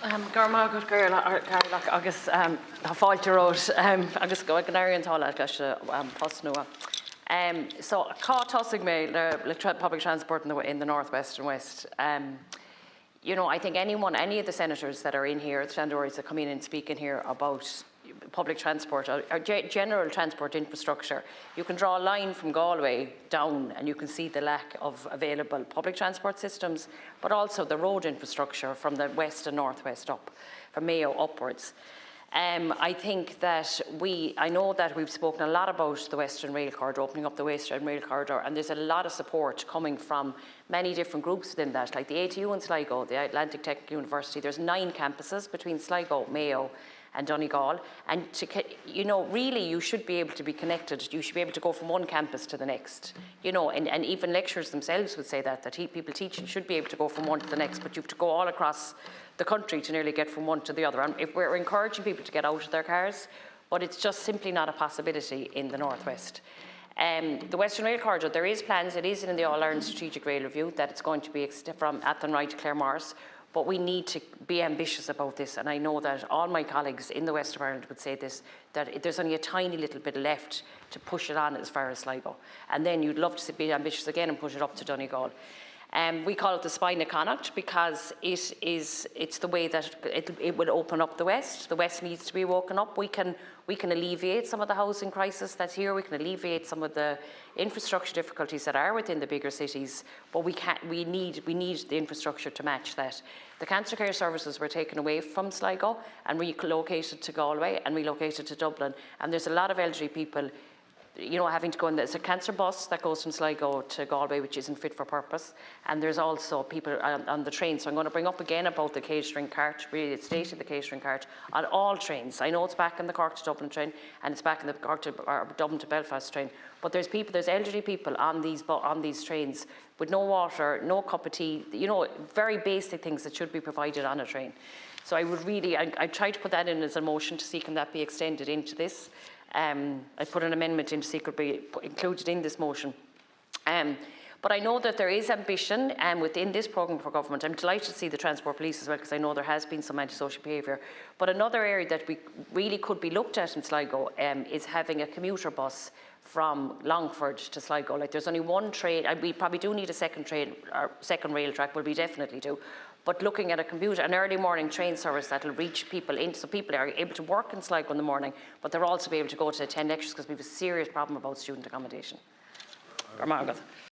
Garmagad girl agus fáilte ród agus go an Eireann tála agus post nua. So cá tosig me le public transport in the northwest and west. You know, I think any of the senators that are in here, the Seanad that come in and speak in here about public transport or general transport infrastructure, you can draw a line from Galway down and you can see the lack of available public transport systems, but also the road infrastructure from the west and northwest up, from Mayo upwards. I think that I know that we've spoken a lot about the Western Rail Corridor, opening up the Western Rail Corridor, and there's a lot of support coming from many different groups within that, like the ATU in Sligo, the Atlantic Technical University. There's 9 campuses between Sligo, Mayo and Donegal, and you know, really you should be able to be connected. You should be able to go from one campus to the next, you know, and even lecturers themselves would say that people teaching should be able to go from one to the next, but you have to go all across the country to nearly get from one to the other. And if we're encouraging people to get out of their cars, but it's just simply not a possibility in the northwest. The Western Rail Corridor, there is plans, it is in the All-Ireland Strategic Rail Review, that it's going to be from Athenry to Claremorris, but we need to be ambitious about this, and I know that all my colleagues in the west of Ireland would say this, that there's only a tiny little bit left to push it on as far as Sligo, and then you'd love to be ambitious again and push it up to Donegal. We call it the spine of Connacht because it's the way that it will open up the west. The west needs to be woken up. We can alleviate some of the housing crisis that's here. We can alleviate some of the infrastructure difficulties that are within the bigger cities, but we need the infrastructure to match that. The cancer care services were taken away from Sligo and relocated to Galway and relocated to Dublin, and there's a lot of elderly people, you know, having to go in. There's a cancer bus that goes from Sligo to Galway, which isn't fit for purpose, and there's also people on the train. So I'm going to bring up again about the catering cart. Really, it's stated the catering cart on all trains. I know it's back in the Cork to Dublin train, and it's back in the Cork to Dublin to Belfast train. But there's elderly people on these trains with no water, no cup of tea. You know, very basic things that should be provided on a train. So I would really, I tried to put that in as a motion to see can that be extended into this. I put an amendment in to see it could be included in this motion. But I know that there is ambition within this programme for government. I'm delighted to see the Transport Police as well, because I know there has been some antisocial behaviour. But another area that we really could be looked at in Sligo is having a commuter bus from Longford to Sligo. Like, there's only one train, and we probably do need a second train or second rail track, well, we definitely do. But looking at an early morning train service that will reach people in, so people are able to work in Sligo in the morning, but they'll also be able to go to attend lectures, because we have a serious problem about student accommodation.